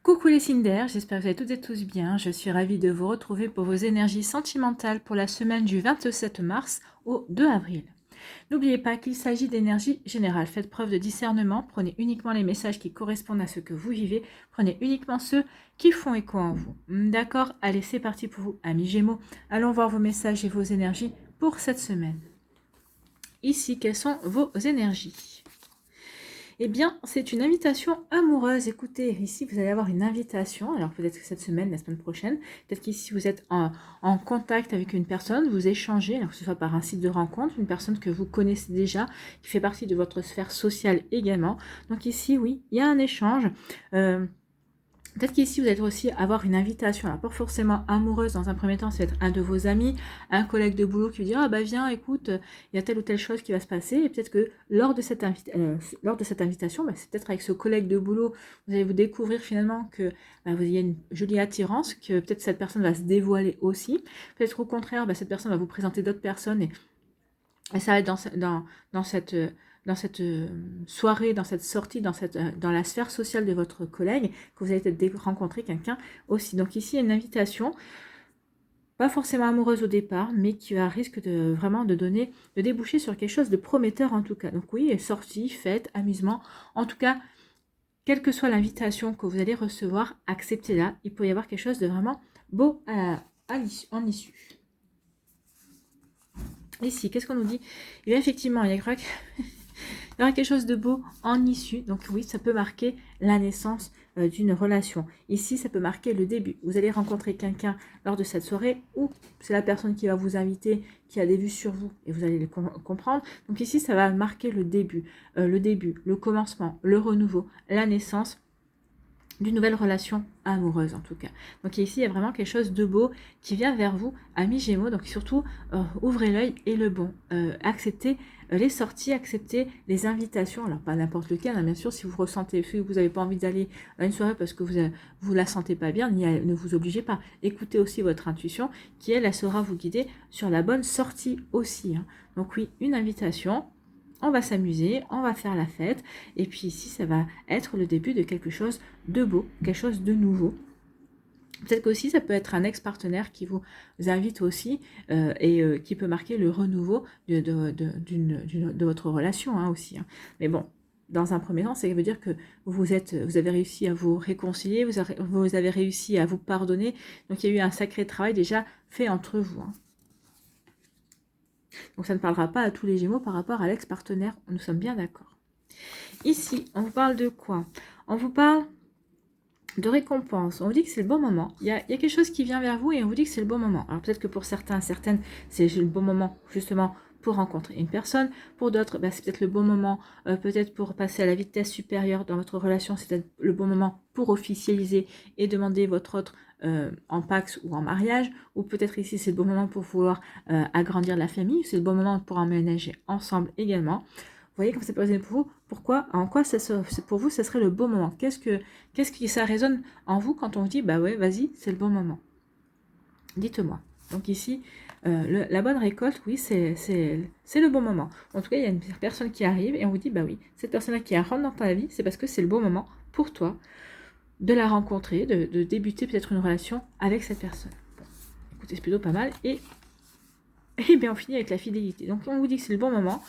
Coucou les signes d'air, j'espère que vous allez toutes et tous bien. Je suis ravie de vous retrouver pour vos énergies sentimentales pour la semaine du 27 mars au 2 avril. N'oubliez pas qu'il s'agit d'énergie générale. Faites preuve de discernement, prenez uniquement les messages qui correspondent à ce que vous vivez, prenez uniquement ceux qui font écho en vous. D'accord? Allez, c'est parti pour vous, amis Gémeaux. Allons voir vos messages et vos énergies pour cette semaine. Ici, quelles sont vos énergies? Eh bien, c'est une invitation amoureuse. Écoutez, ici, vous allez avoir une invitation. Alors, peut-être que cette semaine, la semaine prochaine, peut-être qu'ici, vous êtes en contact avec une personne, vous échangez, alors que ce soit par un site de rencontre, une personne que vous connaissez déjà, qui fait partie de votre sphère sociale également. Donc ici, oui, il y a un échange. Peut-être qu'ici, vous allez aussi avoir une invitation, alors pas forcément amoureuse dans un premier temps, c'est être un de vos amis, un collègue de boulot qui vous dit « Ah bah viens, écoute, il y a telle ou telle chose qui va se passer. » Et peut-être que lors de cette invitation, bah, c'est peut-être avec ce collègue de boulot, vous allez vous découvrir finalement que bah, il y a une jolie attirance, que peut-être cette personne va se dévoiler aussi. Peut-être au contraire, bah, cette personne va vous présenter d'autres personnes et ça va être dans cette soirée, dans cette sortie, dans la sphère sociale de votre collègue, que vous allez peut-être rencontrer quelqu'un aussi. Donc ici, il y a une invitation, pas forcément amoureuse au départ, mais qui a risque de vraiment de déboucher sur quelque chose de prometteur en tout cas. Donc oui, sortie, fête, amusement, en tout cas, quelle que soit l'invitation que vous allez recevoir, acceptez-la. Il peut y avoir quelque chose de vraiment beau en issue. Ici, qu'est-ce qu'on nous dit? Eh bien, effectivement, il y aura quelque chose de beau en issue. Donc oui, ça peut marquer la naissance d'une relation. Ici, ça peut marquer le début. Vous allez rencontrer quelqu'un lors de cette soirée ou c'est la personne qui va vous inviter, qui a des vues sur vous et vous allez le comprendre. Donc ici, ça va marquer le début, le commencement, le renouveau, la naissance d'une nouvelle relation amoureuse en tout cas. Donc ici, il y a vraiment quelque chose de beau qui vient vers vous, amis Gémeaux. Donc surtout, ouvrez l'œil et le bon. Acceptez les sorties, acceptez les invitations. Alors pas n'importe lequel, hein, bien sûr, si vous ressentez que vous n'avez pas envie d'aller à une soirée parce que vous la sentez pas bien, ne vous obligez pas. Écoutez aussi votre intuition qui, elle saura vous guider sur la bonne sortie aussi. Hein. Donc oui, une invitation. On va s'amuser, on va faire la fête. Et puis ici, ça va être le début de quelque chose de beau, quelque chose de nouveau. Peut-être qu'aussi, ça peut être un ex-partenaire qui vous invite aussi et qui peut marquer le renouveau de votre relation hein, aussi. Hein. Mais bon, dans un premier temps, ça veut dire que vous avez réussi à vous réconcilier, vous avez réussi à vous pardonner. Donc, il y a eu un sacré travail déjà fait entre vous. Hein. Donc ça ne parlera pas à tous les Gémeaux par rapport à l'ex-partenaire, nous sommes bien d'accord. Ici, on vous parle de quoi? On vous parle de récompense, on vous dit que c'est le bon moment. Il y a quelque chose qui vient vers vous et on vous dit que c'est le bon moment. Alors peut-être que pour certains, certaines, c'est le bon moment justement pour rencontrer une personne. Pour d'autres, bah, c'est peut-être le bon moment, peut-être pour passer à la vitesse supérieure dans votre relation. C'est peut-être le bon moment pour officialiser et demander votre autre en Pax ou en mariage. Ou peut-être ici, c'est le bon moment pour vouloir agrandir la famille. C'est le bon moment pour emménager ensemble également. Vous voyez comme ça peut résonner pour vous. Pourquoi? En quoi pour vous, ça serait le bon moment? Qu'est-ce qui ça résonne en vous quand on vous dit, bah ouais, vas-y, c'est le bon moment? Dites-moi. Donc ici, la bonne récolte, oui, c'est le bon moment. En tout cas, il y a une personne qui arrive et on vous dit, bah oui, cette personne-là qui rentre dans ta vie, c'est parce que c'est le bon moment pour toi de la rencontrer, de débuter peut-être une relation avec cette personne. Bon, écoutez, c'est plutôt pas mal. Et bien, on finit avec la fidélité. Donc, on vous dit que c'est le bon moment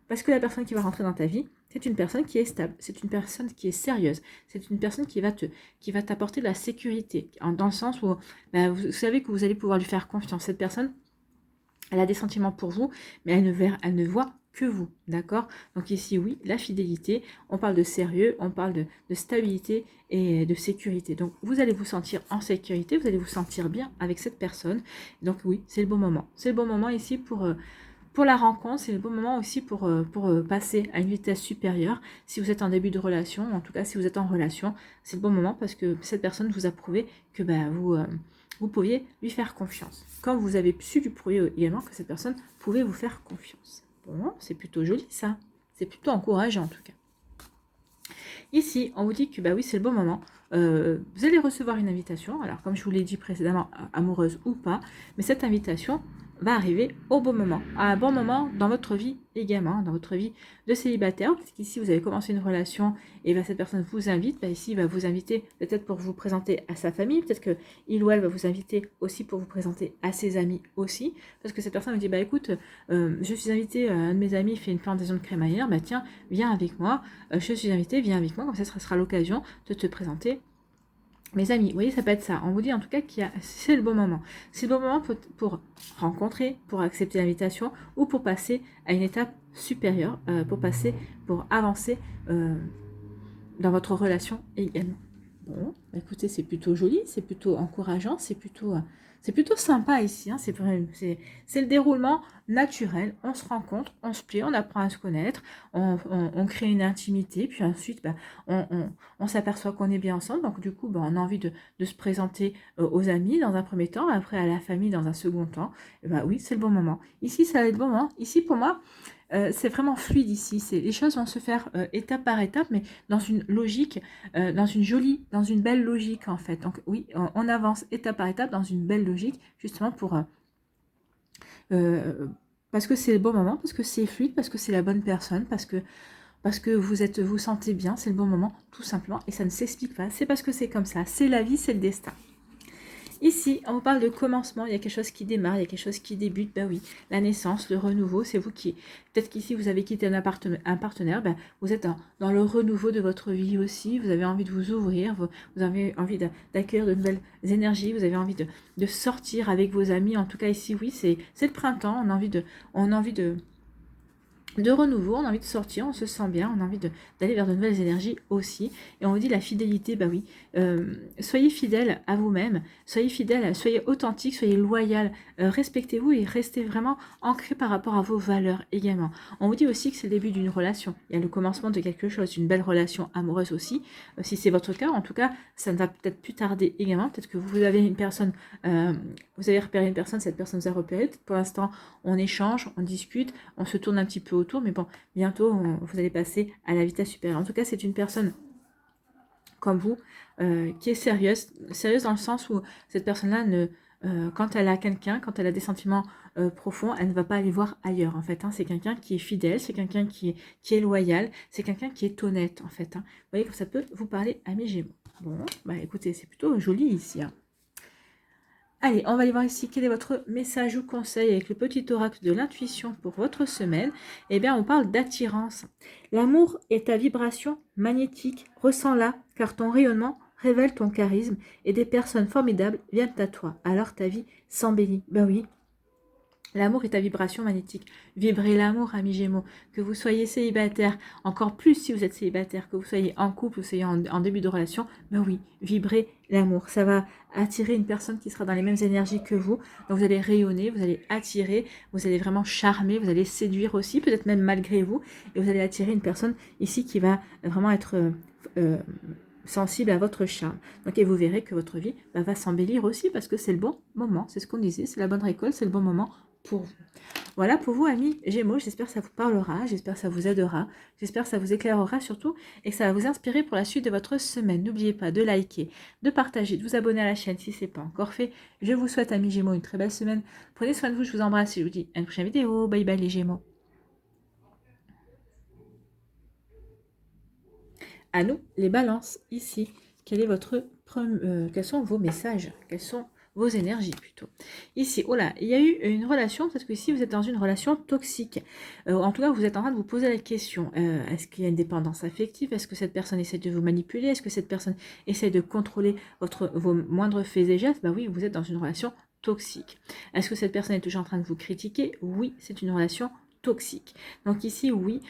parce que la personne qui va rentrer dans ta vie, c'est une personne qui est stable, c'est une personne qui est sérieuse, c'est une personne qui va t'apporter de la sécurité, dans le sens où bah, vous savez que vous allez pouvoir lui faire confiance. Cette personne, elle a des sentiments pour vous, mais elle ne voit que vous, d'accord? Donc ici, oui, la fidélité, on parle de sérieux, on parle de stabilité et de sécurité. Donc vous allez vous sentir en sécurité, vous allez vous sentir bien avec cette personne. Donc oui, c'est le bon moment. C'est le bon moment ici pour la rencontre, c'est le bon moment aussi pour passer à une vitesse supérieure. Si vous êtes en début de relation, en tout cas si vous êtes en relation, c'est le bon moment parce que cette personne vous a prouvé que bah, vous pouviez lui faire confiance. Quand vous avez su du prouver également que cette personne pouvait vous faire confiance. Bon, c'est plutôt joli ça. C'est plutôt encourageant en tout cas. Ici, on vous dit que bah oui, c'est le bon moment. Vous allez recevoir une invitation. Alors, comme je vous l'ai dit précédemment, amoureuse ou pas, mais cette invitation, va arriver au bon moment, à un bon moment dans votre vie également, dans votre vie de célibataire, parce qu'ici vous avez commencé une relation et bien cette personne vous invite, ici il va vous inviter peut-être pour vous présenter à sa famille, peut-être que il ou elle va vous inviter aussi pour vous présenter à ses amis aussi, parce que cette personne vous dit écoute, je suis invité, un de mes amis fait une plantation de crémaillère, tiens, viens avec moi, je suis invité, viens avec moi, comme ça ce sera l'occasion de te présenter mes amis. Vous voyez, ça peut être ça. On vous dit en tout cas que c'est le bon moment. C'est le bon moment pour rencontrer, pour accepter l'invitation ou pour passer à une étape supérieure, pour avancer dans votre relation également. Bon, écoutez, c'est plutôt joli, c'est plutôt encourageant, c'est plutôt sympa ici. Hein, c'est le déroulement naturel. On se rencontre, on se plaît, on apprend à se connaître, on crée une intimité, puis ensuite, on s'aperçoit qu'on est bien ensemble. Donc du coup, on a envie de se présenter aux amis dans un premier temps, après à la famille dans un second temps. Et oui, c'est le bon moment. Ici, ça va être le bon moment. Ici, pour moi, c'est vraiment fluide ici. Les choses vont se faire étape par étape, mais dans une logique, dans une belle logique en fait. Donc oui, on avance étape par étape dans une belle logique, justement parce que c'est le bon moment, parce que c'est fluide, parce que c'est la bonne personne, parce que vous sentez bien, c'est le bon moment, tout simplement, et ça ne s'explique pas. C'est parce que c'est comme ça. C'est la vie, c'est le destin. Ici, on vous parle de commencement, il y a quelque chose qui démarre, il y a quelque chose qui débute, oui, la naissance, le renouveau, c'est vous qui, peut-être qu'ici vous avez quitté un partenaire, vous êtes dans le renouveau de votre vie aussi, vous avez envie de vous ouvrir, vous avez envie d'accueillir de nouvelles énergies, vous avez envie de sortir avec vos amis, en tout cas ici, oui, c'est le printemps, on a envie de renouveau, on a envie de sortir, on se sent bien, on a envie d'aller vers de nouvelles énergies aussi. Et on vous dit la fidélité, oui, soyez fidèle à vous-même, soyez fidèle, soyez authentique, soyez loyal, respectez-vous et restez vraiment ancré par rapport à vos valeurs également. On vous dit aussi que c'est le début d'une relation, il y a le commencement de quelque chose, une belle relation amoureuse aussi, si c'est votre cas, en tout cas, ça ne va peut-être plus tarder également, peut-être que vous avez une personne, vous avez repéré une personne, cette personne vous a repéré, pour l'instant, on échange, on discute, on se tourne un petit peu autour, mais bon, bientôt, vous allez passer à la vitesse supérieure. En tout cas, c'est une personne comme vous, qui est sérieuse dans le sens où cette personne-là, quand elle a quelqu'un, quand elle a des sentiments profonds, elle ne va pas aller voir ailleurs, en fait. Hein. C'est quelqu'un qui est fidèle, c'est quelqu'un qui est loyal, c'est quelqu'un qui est honnête, en fait. Hein. Vous voyez que ça peut vous parler à mes Gémeaux. Bon, écoutez, c'est plutôt joli ici. Hein. Allez, on va aller voir ici quel est votre message ou conseil avec le petit oracle de l'intuition pour votre semaine. Eh bien, on parle d'attirance. L'amour est ta vibration magnétique. Ressens-la, car ton rayonnement révèle ton charisme et des personnes formidables viennent à toi. Alors ta vie s'embellit. Oui. L'amour est ta vibration magnétique. Vibrez l'amour, amis Gémeaux. Que vous soyez célibataire, encore plus si vous êtes célibataire, que vous soyez en couple, vous soyez en début de relation, oui, vibrez l'amour. Ça va attirer une personne qui sera dans les mêmes énergies que vous. Donc vous allez rayonner, vous allez attirer, vous allez vraiment charmer, vous allez séduire aussi, peut-être même malgré vous. Et vous allez attirer une personne ici qui va vraiment être sensible à votre charme. Donc, et vous verrez que votre vie va s'embellir aussi parce que c'est le bon moment. C'est ce qu'on disait, c'est la bonne récolte, c'est le bon moment pour vous. Voilà pour vous, amis Gémeaux, j'espère que ça vous parlera, j'espère que ça vous aidera, j'espère que ça vous éclairera surtout et que ça va vous inspirer pour la suite de votre semaine. N'oubliez pas de liker, de partager, de vous abonner à la chaîne si ce n'est pas encore fait. Je vous souhaite, amis Gémeaux, une très belle semaine. Prenez soin de vous, je vous embrasse et je vous dis à une prochaine vidéo. Bye bye les Gémeaux. À nous, les balances, ici. Quels sont vos messages? Quels sont vos énergies plutôt? Ici, oh là, il y a eu une relation, parce que ici vous êtes dans une relation toxique. En tout cas, vous êtes en train de vous poser la question, est-ce qu'il y a une dépendance affective? Est-ce que cette personne essaie de vous manipuler? Est-ce que cette personne essaie de contrôler vos moindres faits et gestes? Oui, vous êtes dans une relation toxique. Est-ce que cette personne est toujours en train de vous critiquer? Oui, c'est une relation toxique. Donc ici, oui,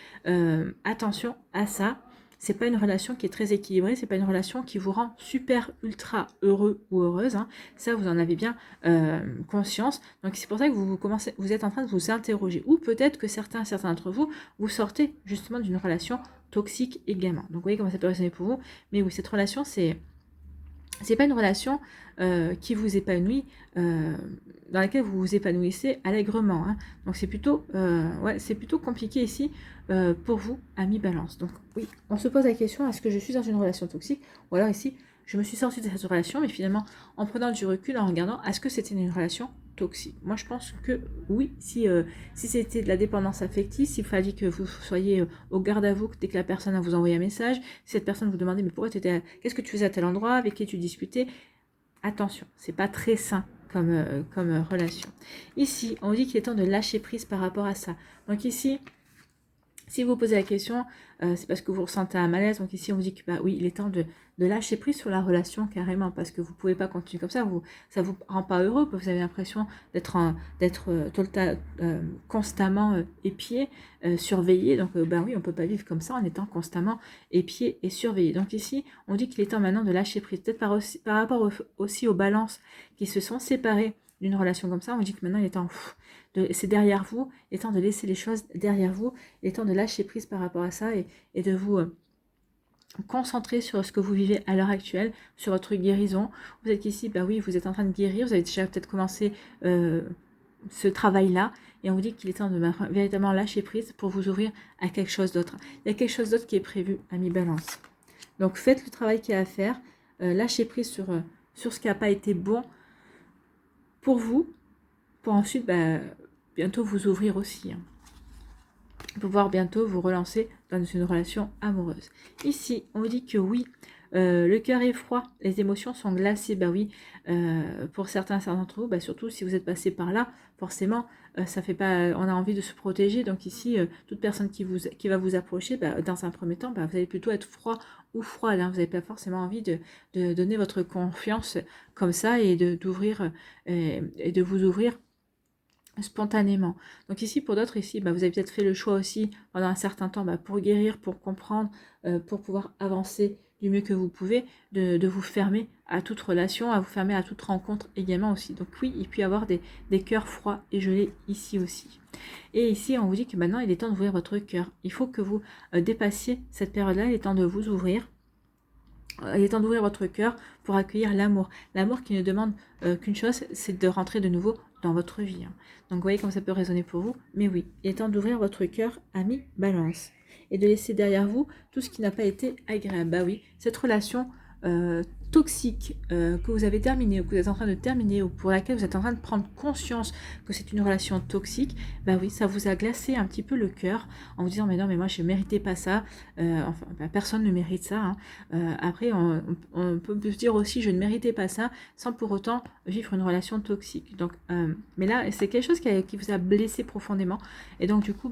attention à ça. C'est pas une relation qui est très équilibrée, c'est pas une relation qui vous rend super ultra heureux ou heureuse. Hein. Ça, vous en avez bien conscience. Donc c'est pour ça que vous êtes en train de vous interroger. Ou peut-être que certains d'entre vous, vous sortez justement d'une relation toxique également. Donc vous voyez comment ça peut résonner pour vous. Mais oui, cette relation, c'est pas une relation qui vous épanouit, dans laquelle vous vous épanouissez allègrement. Hein. Donc c'est plutôt compliqué ici pour vous, amis Balance. Donc oui, on se pose la question, est-ce que je suis dans une relation toxique? Ou alors ici, je me suis sortie de cette relation, mais finalement, en prenant du recul, en regardant, est-ce que c'était une relation toxique. Moi, je pense que oui, si c'était de la dépendance affective, s'il fallait que vous soyez au garde à vous dès que la personne a vous envoyé un message, si cette personne vous demandait mais pourquoi tu étais, qu'est-ce que tu faisais à tel endroit, avec qui tu discutais, attention, c'est pas très sain comme relation. Ici, on dit qu'il est temps de lâcher prise par rapport à ça. Donc ici, si vous posez la question, c'est parce que vous ressentez un malaise. Donc ici, on vous dit que bah oui, il est temps de lâcher prise sur la relation carrément, parce que vous ne pouvez pas continuer comme ça. Ça vous rend pas heureux. Vous avez l'impression d'être constamment épié, surveillé. Donc bah oui, on ne peut pas vivre comme ça en étant constamment épié et surveillé. Donc ici, on dit qu'il est temps maintenant de lâcher prise. Peut-être par rapport aussi aux balances qui se sont séparées d'une relation comme ça, on dit que maintenant il est temps... C'est derrière vous, il est temps de laisser les choses derrière vous, il est temps de lâcher prise par rapport à ça et de vous concentrer sur ce que vous vivez à l'heure actuelle, sur votre guérison. Vous êtes ici, bah oui, vous êtes en train de guérir, vous avez déjà peut-être commencé ce travail-là, et on vous dit qu'il est temps de véritablement lâcher prise pour vous ouvrir à quelque chose d'autre. Il y a quelque chose d'autre qui est prévu à mi-balance. Donc faites le travail qu'il y a à faire, lâchez prise sur ce qui n'a pas été bon pour vous, pour ensuite bientôt vous ouvrir aussi. Pouvoir bientôt vous relancer dans une relation amoureuse. Ici, on vous dit que oui, le cœur est froid, les émotions sont glacées. Bah oui, pour certains d'entre vous, surtout si vous êtes passé par là, forcément, ça fait pas. On a envie de se protéger. Donc ici, toute personne qui va vous approcher, dans un premier temps, vous allez plutôt être froid ou froide. Hein. Vous n'avez pas forcément envie de donner votre confiance comme ça et d'ouvrir et de vous ouvrir spontanément. Donc ici, pour d'autres, ici, vous avez peut-être fait le choix aussi pendant un certain temps pour guérir, pour comprendre, pour pouvoir avancer du mieux que vous pouvez, de vous fermer à toute relation, à vous fermer à toute rencontre également aussi. Donc oui, il peut y avoir des cœurs froids et gelés ici aussi. Et ici, on vous dit que maintenant, il est temps d'ouvrir votre cœur. Il faut que vous dépassiez cette période-là, il est temps de vous ouvrir. Il est temps d'ouvrir votre cœur pour accueillir l'amour. L'amour qui ne demande qu'une chose, c'est de rentrer de nouveau dans votre vie. Hein. Donc vous voyez comme ça peut résonner pour vous. Mais oui, il est temps d'ouvrir votre cœur à mi-balance. Et de laisser derrière vous tout ce qui n'a pas été agréable. Bah oui, cette relation toxique que vous avez terminée, ou que vous êtes en train de terminer, ou pour laquelle vous êtes en train de prendre conscience que c'est une relation toxique, bah oui, ça vous a glacé un petit peu le cœur en vous disant mais non mais moi je ne méritais pas ça, personne ne mérite ça. Hein. Après on peut se dire aussi je ne méritais pas ça sans pour autant vivre une relation toxique. Donc, mais là c'est quelque chose qui vous a blessé profondément et donc du coup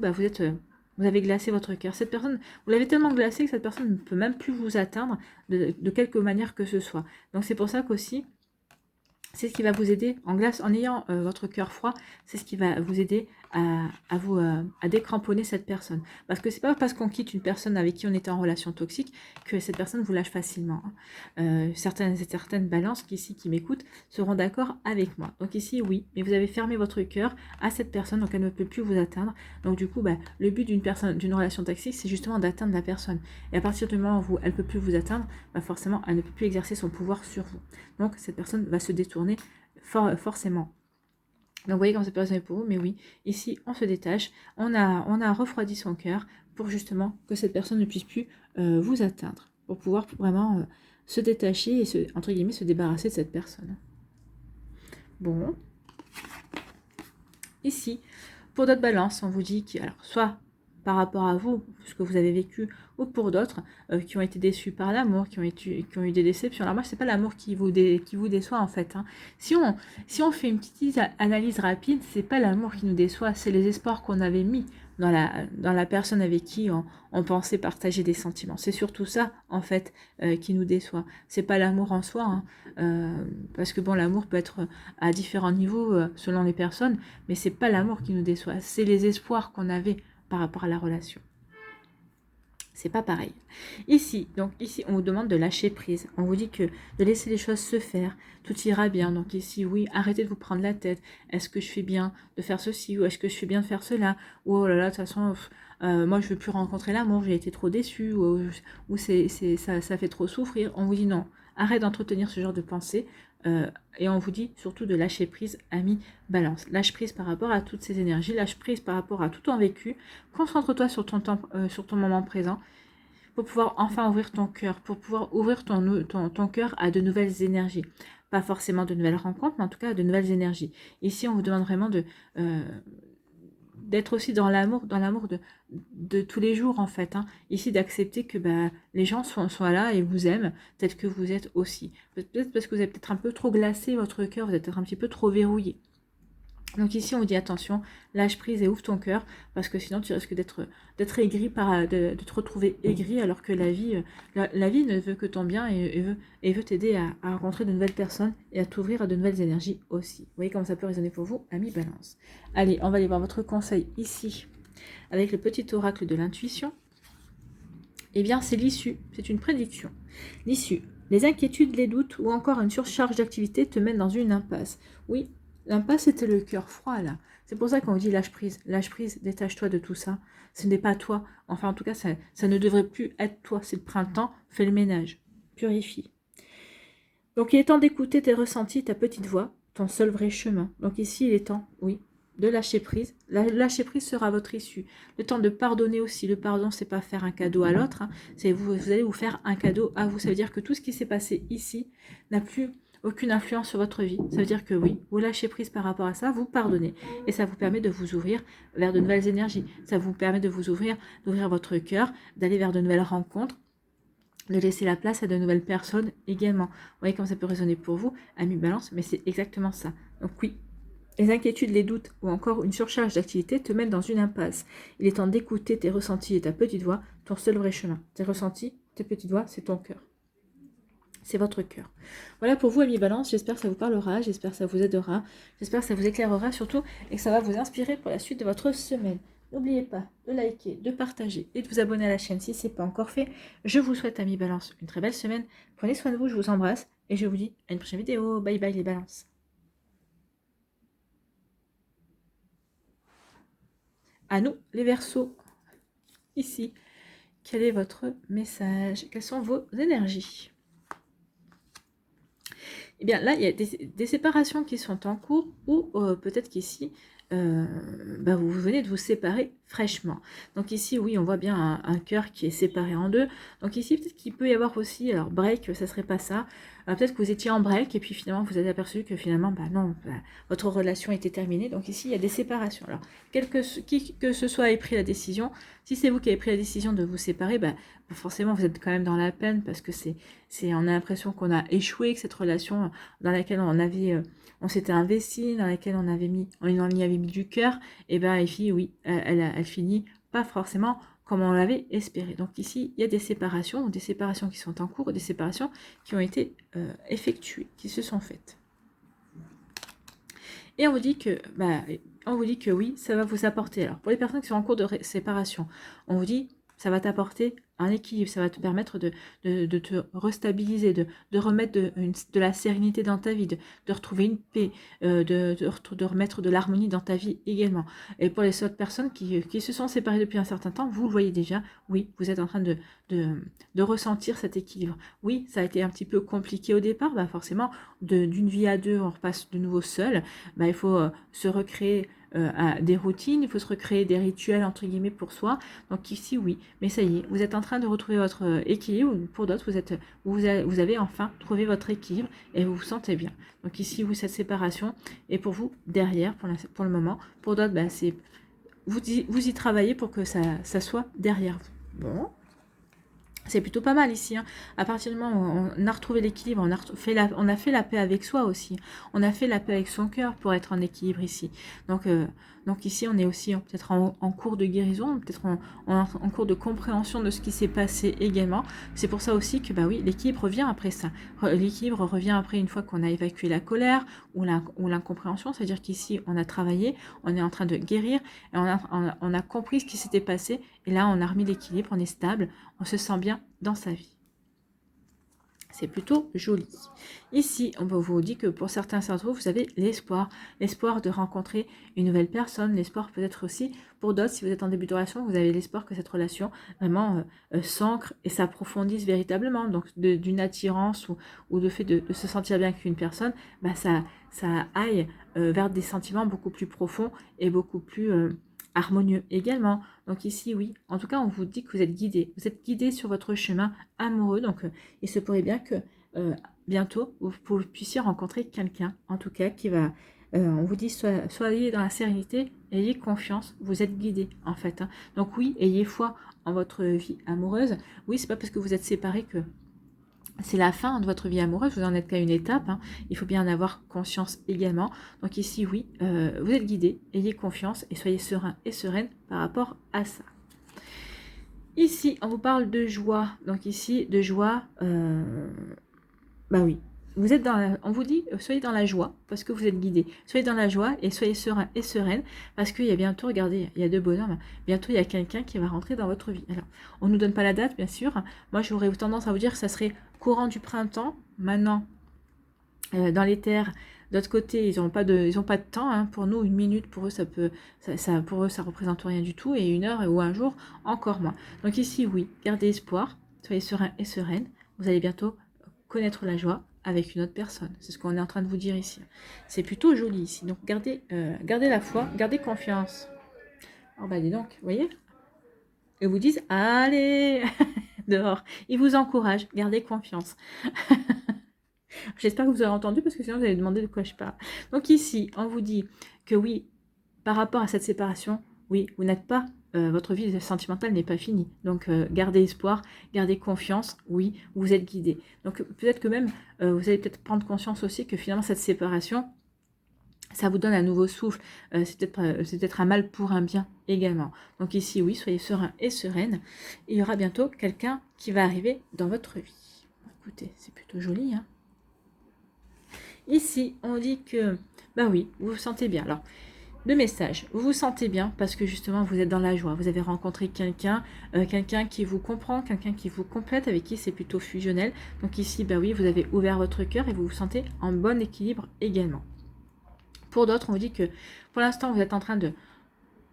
vous avez glacé votre cœur. Cette personne, vous l'avez tellement glacé que cette personne ne peut même plus vous atteindre de quelque manière que ce soit. Donc c'est pour ça qu'aussi, c'est ce qui va vous aider, en ayant votre cœur froid, c'est ce qui va vous aider à décramponner cette personne. Parce que c'est pas parce qu'on quitte une personne avec qui on était en relation toxique que cette personne vous lâche facilement. Hein. Certaines balances qui m'écoutent seront d'accord avec moi. Donc ici, oui, mais vous avez fermé votre cœur à cette personne, donc elle ne peut plus vous atteindre. Donc du coup, le but d'une relation toxique, c'est justement d'atteindre la personne. Et à partir du moment où elle ne peut plus vous atteindre, forcément, elle ne peut plus exercer son pouvoir sur vous. Donc cette personne va se détourner forcément. Donc vous voyez comment ça peut résonner pour vous, mais oui, ici on se détache, on a refroidi son cœur pour justement que cette personne ne puisse plus vous atteindre, pour pouvoir vraiment se détacher et entre guillemets se débarrasser de cette personne. Bon, ici, pour d'autres balances, on vous dit que, alors, soit par rapport à vous, ce que vous avez vécu, ou pour d'autres qui ont été déçus par l'amour, qui ont eu des déceptions. Alors moi, c'est pas l'amour qui vous déçoit en fait. Hein. Si on fait une petite analyse rapide, c'est pas l'amour qui nous déçoit, c'est les espoirs qu'on avait mis dans la personne avec qui on pensait partager des sentiments. C'est surtout ça en fait qui nous déçoit. C'est pas l'amour en soi, hein, parce que bon, l'amour peut être à différents niveaux selon les personnes, mais c'est pas l'amour qui nous déçoit, c'est les espoirs qu'on avait par rapport à la relation. C'est pas pareil. Ici, on vous demande de lâcher prise. On vous dit que de laisser les choses se faire, tout ira bien. Donc ici, oui, arrêtez de vous prendre la tête. Est-ce que je fais bien de faire ceci ou est-ce que je fais bien de faire cela? Ou oh là là, de toute façon, moi je veux plus rencontrer l'amour, j'ai été trop déçue ou ça fait trop souffrir. On vous dit non, arrête d'entretenir ce genre de pensée. Et on vous dit surtout de lâcher prise à mi-balance. Lâche prise par rapport à toutes ces énergies, lâche prise par rapport à tout ton vécu. Concentre-toi sur ton temps, sur ton moment présent pour pouvoir enfin ouvrir ton cœur, pour pouvoir ouvrir ton cœur à de nouvelles énergies. pas forcément de nouvelles rencontres, mais en tout cas de nouvelles énergies. Ici, on vous demande vraiment d'être aussi dans l'amour de tous les jours, en fait. Hein. Ici, d'accepter que les gens sont là et vous aiment, peut-être que vous êtes aussi. Peut-être parce que vous avez peut-être un peu trop glacé votre cœur, vous êtes peut-être un petit peu trop verrouillé. Donc ici, on dit attention, lâche prise et ouvre ton cœur, parce que sinon tu risques d'être aigri, de te retrouver aigri, alors que la vie ne veut que ton bien et veut t'aider à rencontrer de nouvelles personnes et à t'ouvrir à de nouvelles énergies aussi. Vous voyez comment ça peut résonner pour vous, amis Balance. Allez, on va aller voir votre conseil ici, avec le petit oracle de l'intuition. Eh bien, c'est l'issue, c'est une prédiction. L'issue, les inquiétudes, les doutes ou encore une surcharge d'activité te mènent dans une impasse. Oui, l'impasse, c'était le cœur froid, là. C'est pour ça qu'on dit lâche prise, détache-toi de tout ça. Ce n'est pas toi. Enfin, en tout cas, ça ne devrait plus être toi. C'est le printemps, fais le ménage, purifie. Donc, il est temps d'écouter tes ressentis, ta petite voix, ton seul vrai chemin. Donc ici, il est temps, oui, de lâcher prise. Lâcher prise sera votre issue. Le temps de pardonner aussi. Le pardon, c'est pas faire un cadeau à l'autre. Hein. C'est vous allez vous faire un cadeau à vous. Ça veut dire que tout ce qui s'est passé ici n'a plus aucune influence sur votre vie. Ça veut dire que oui, vous lâchez prise par rapport à ça, vous pardonnez. Et ça vous permet de vous ouvrir vers de nouvelles énergies. Ça vous permet de vous ouvrir, d'ouvrir votre cœur, d'aller vers de nouvelles rencontres, de laisser la place à de nouvelles personnes également. Vous voyez comment ça peut résonner pour vous, amis Balance, mais c'est exactement ça. Donc oui, les inquiétudes, les doutes ou encore une surcharge d'activité te mettent dans une impasse. Il est temps d'écouter tes ressentis et ta petite voix, ton seul vrai chemin. Tes ressentis, tes petites voix, c'est ton cœur. C'est votre cœur. Voilà pour vous, amis Balance. J'espère que ça vous parlera, j'espère que ça vous aidera, j'espère que ça vous éclairera surtout et que ça va vous inspirer pour la suite de votre semaine. N'oubliez pas de liker, de partager et de vous abonner à la chaîne si ce n'est pas encore fait. Je vous souhaite, amis Balance, une très belle semaine. Prenez soin de vous, je vous embrasse et je vous dis à une prochaine vidéo. Bye bye les Balances. À nous, les Verseaux. Ici, quel est votre message? Quelles sont vos énergies? Eh bien là, il y a des séparations qui sont en cours ou peut-être qu'ici, vous venez de vous séparer fraîchement. Donc ici, oui, on voit bien un cœur qui est séparé en deux. Donc ici, peut-être qu'il peut y avoir aussi, alors break, ça serait pas ça. Peut-être que vous étiez en break et puis finalement, vous avez aperçu que finalement, votre relation était terminée. Donc ici, il y a des séparations. Alors, qui que ce soit ait pris la décision, si c'est vous qui avez pris la décision de vous séparer, forcément, vous êtes quand même dans la peine parce que on a l'impression qu'on a échoué, que cette relation dans laquelle on s'était investi, dans laquelle on y avait mis du cœur, et ici, oui, elle finit pas forcément comme on l'avait espéré. Donc ici, il y a des séparations qui sont en cours, des séparations qui ont été effectuées, qui se sont faites. Et on vous dit que oui, ça va vous apporter. Alors pour les personnes qui sont en cours de séparation, on vous dit ça va t'apporter un équilibre, ça va te permettre de te restabiliser, de remettre de la sérénité dans ta vie, de retrouver une paix, de remettre de l'harmonie dans ta vie également. Et pour les autres personnes qui se sont séparées depuis un certain temps, vous le voyez déjà, oui, vous êtes en train de ressentir cet équilibre. Oui, ça a été un petit peu compliqué au départ, forcément, d'une vie à deux, on repasse de nouveau seul, il faut se recréer des routines, il faut se recréer des rituels entre guillemets pour soi. Donc ici oui, mais ça y est, vous êtes en train de retrouver votre équilibre. Pour d'autres, vous avez enfin trouvé votre équilibre et vous vous sentez bien. Donc ici, cette séparation est pour vous derrière pour le moment. Pour d'autres, vous y travaillez pour que ça soit derrière vous. Bon. C'est plutôt pas mal ici. Hein. À partir du moment où on a retrouvé l'équilibre, on a fait la paix avec soi aussi. On a fait la paix avec son cœur pour être en équilibre ici. Donc ici, on est aussi peut-être en cours de guérison, peut-être en cours de compréhension de ce qui s'est passé également. C'est pour ça aussi que oui, l'équilibre revient après ça. L'équilibre revient après une fois qu'on a évacué la colère ou l'incompréhension. C'est-à-dire qu'ici, on a travaillé, on est en train de guérir et on a compris ce qui s'était passé. Et là, on a remis l'équilibre, on est stable, on se sent bien dans sa vie. C'est plutôt joli. Ici, on vous dit que pour certains d'entre vous, vous avez l'espoir de rencontrer une nouvelle personne, l'espoir peut-être aussi pour d'autres, si vous êtes en début de relation, vous avez l'espoir que cette relation vraiment s'ancre et s'approfondisse véritablement, donc d'une attirance ou de fait de se sentir bien avec une personne, ça aille vers des sentiments beaucoup plus profonds et beaucoup plus harmonieux également. Donc ici, oui, en tout cas, on vous dit que vous êtes guidé sur votre chemin amoureux. Donc, il se pourrait bien que bientôt, vous puissiez rencontrer quelqu'un, en tout cas, qui va... on vous dit, soyez dans la sérénité, ayez confiance, vous êtes guidé, en fait. Hein. Donc oui, ayez foi en votre vie amoureuse. Oui, c'est pas parce que vous êtes séparés que c'est la fin de votre vie amoureuse, vous en êtes qu'à une étape, hein. Il faut bien en avoir conscience également. Donc ici, oui, vous êtes guidé, ayez confiance et soyez serein et sereine par rapport à ça. Ici, on vous parle de joie. Donc ici, de joie, bah oui, vous êtes on vous dit, soyez dans la joie, parce que vous êtes guidé. Soyez dans la joie et soyez serein et sereine, parce qu'il y a bientôt, regardez, il y a deux bonhommes, bientôt il y a quelqu'un qui va rentrer dans votre vie. Alors, on ne nous donne pas la date, bien sûr. Moi, j'aurais tendance à vous dire que ça serait courant du printemps. Maintenant, dans les terres, d'autre côté, ils n'ont pas de temps. Hein. Pour nous, une minute, pour eux, pour eux, ça représente rien du tout. Et une heure ou un jour, encore moins. Donc ici, oui, gardez espoir, soyez serein et sereine. Vous allez bientôt connaître la joie avec une autre personne. C'est ce qu'on est en train de vous dire ici. C'est plutôt joli ici. Donc, gardez la foi, gardez confiance. Oh, bah, dis donc, vous voyez? Ils vous disent, allez, dehors. Ils vous encouragent, gardez confiance. J'espère que vous avez entendu, parce que sinon, vous allez demander de quoi je parle. Donc, ici, on vous dit que oui, par rapport à cette séparation, oui, vous n'êtes pas votre vie sentimentale n'est pas finie. Donc, gardez espoir, gardez confiance. Oui, vous êtes guidé. Donc, peut-être que même, vous allez peut-être prendre conscience aussi que finalement, cette séparation, ça vous donne un nouveau souffle. C'est peut-être un mal pour un bien également. Donc ici, oui, soyez serein et sereine. Il y aura bientôt quelqu'un qui va arriver dans votre vie. Écoutez, c'est plutôt joli, hein. Ici, on dit que, bah oui, vous vous sentez bien. Alors, le message, vous vous sentez bien parce que justement vous êtes dans la joie, vous avez rencontré quelqu'un, quelqu'un qui vous comprend, quelqu'un qui vous complète, avec qui c'est plutôt fusionnel. Donc ici, bah oui, vous avez ouvert votre cœur et vous vous sentez en bon équilibre également. Pour d'autres, on vous dit que pour l'instant vous êtes en train de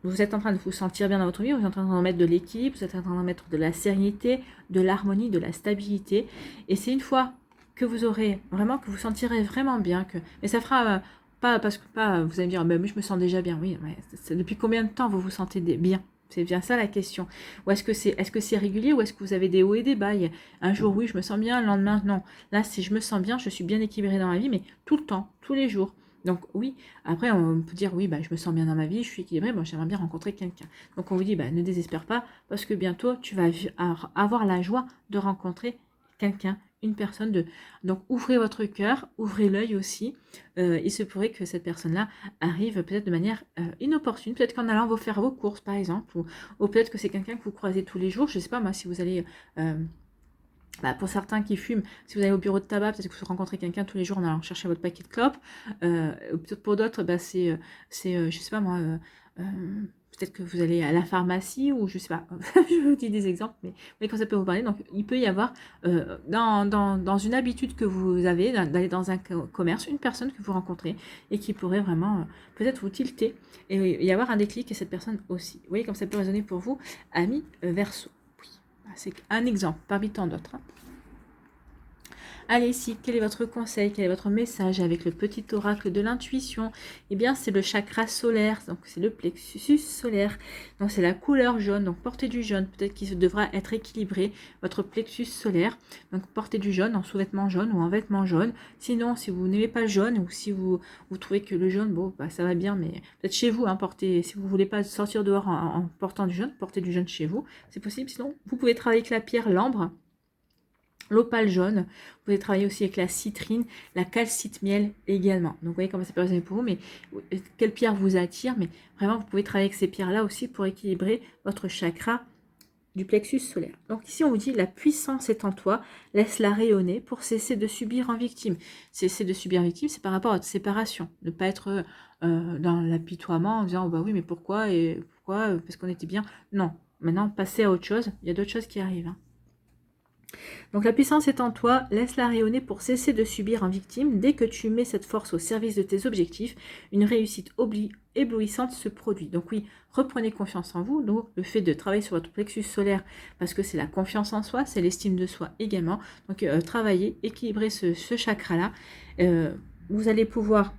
vous sentir bien dans votre vie, vous êtes en train d'en mettre de l'équilibre, vous êtes en train d'en mettre de la sérénité, de l'harmonie, de la stabilité. Et c'est une fois que vous aurez vraiment, que vous sentirez vraiment bien, mais ça fera... Pas parce que vous allez me dire, mais je me sens déjà bien. Oui, mais depuis combien de temps vous vous sentez bien? C'est bien ça la question. Ou est-ce que c'est régulier, ou est-ce que vous avez des hauts et des bas? Un jour, oui, je me sens bien, le lendemain, non. Là, si je me sens bien, je suis bien équilibrée dans ma vie, mais tout le temps, tous les jours. Donc oui, après on peut dire, oui, je me sens bien dans ma vie, je suis équilibrée, j'aimerais bien rencontrer quelqu'un. Donc on vous dit, ne désespère pas, parce que bientôt, tu vas avoir la joie de rencontrer quelqu'un, une personne. Donc ouvrez votre cœur, ouvrez l'œil aussi. Il se pourrait que cette personne-là arrive peut-être de manière inopportune, peut-être qu'en allant vous faire vos courses par exemple, ou peut-être que c'est quelqu'un que vous croisez tous les jours. Je ne sais pas moi, si vous allez... pour certains qui fument, si vous allez au bureau de tabac, peut-être que vous rencontrez quelqu'un tous les jours en allant chercher votre paquet de clopes. Peut-être pour d'autres, je sais pas moi... peut-être que vous allez à la pharmacie, ou je sais pas, je vous dis des exemples, mais quand ça peut vous parler. Donc il peut y avoir dans une habitude que vous avez d'aller dans un commerce, une personne que vous rencontrez et qui pourrait vraiment peut-être vous tilter et y avoir un déclic, et cette personne aussi. Vous voyez comme ça peut résonner pour vous, amis Verseau. Oui, c'est un exemple parmi tant d'autres. Allez, ici, quel est votre conseil, quel est votre message avec le petit oracle de l'intuition? Eh bien, c'est le chakra solaire, donc c'est le plexus solaire. Donc, c'est la couleur jaune, donc portez du jaune, peut-être qu'il devra être équilibré, votre plexus solaire. Donc, portez du jaune en sous-vêtements jaunes ou en vêtements jaunes. Sinon, si vous n'aimez pas le jaune, ou si vous trouvez que le jaune, ça va bien, mais peut-être chez vous, si vous ne voulez pas sortir dehors en portant du jaune, portez du jaune chez vous. C'est possible. Sinon, vous pouvez travailler avec la pierre l'ambre, l'opale jaune. Vous pouvez travailler aussi avec la citrine, la calcite miel également. Donc vous voyez comment ça peut résonner pour vous, mais quelle pierre vous attire? Mais vraiment, vous pouvez travailler avec ces pierres-là aussi pour équilibrer votre chakra du plexus solaire. Donc ici, on vous dit, la puissance est en toi, laisse-la rayonner pour cesser de subir en victime. Cesser de subir en victime, c'est par rapport à votre séparation. Ne pas être dans l'apitoiement en disant, oui, mais pourquoi? Parce qu'on était bien. Non, maintenant, passez à autre chose. Il y a d'autres choses qui arrivent. Hein. Donc la puissance est en toi, laisse-la rayonner pour cesser de subir en victime. Dès que tu mets cette force au service de tes objectifs, une réussite éblouissante se produit. Donc oui, reprenez confiance en vous. Donc le fait de travailler sur votre plexus solaire, parce que c'est la confiance en soi, c'est l'estime de soi également. Donc travaillez, équilibrez ce chakra-là. Vous allez pouvoir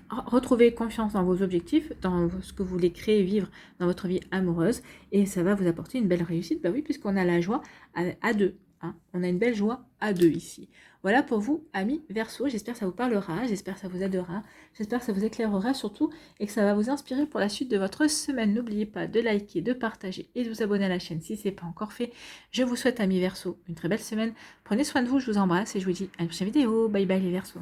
retrouver confiance dans vos objectifs, dans ce que vous voulez créer, vivre dans votre vie amoureuse, et ça va vous apporter une belle réussite. Oui, puisqu'on a la joie à deux. Hein. On a une belle joie à deux ici. Voilà pour vous, amis Verseau. J'espère que ça vous parlera, j'espère que ça vous aidera, j'espère que ça vous éclairera surtout et que ça va vous inspirer pour la suite de votre semaine. N'oubliez pas de liker, de partager et de vous abonner à la chaîne si ce n'est pas encore fait. Je vous souhaite, amis Verseau, une très belle semaine. Prenez soin de vous, je vous embrasse et je vous dis à une prochaine vidéo. Bye bye les Verseaux.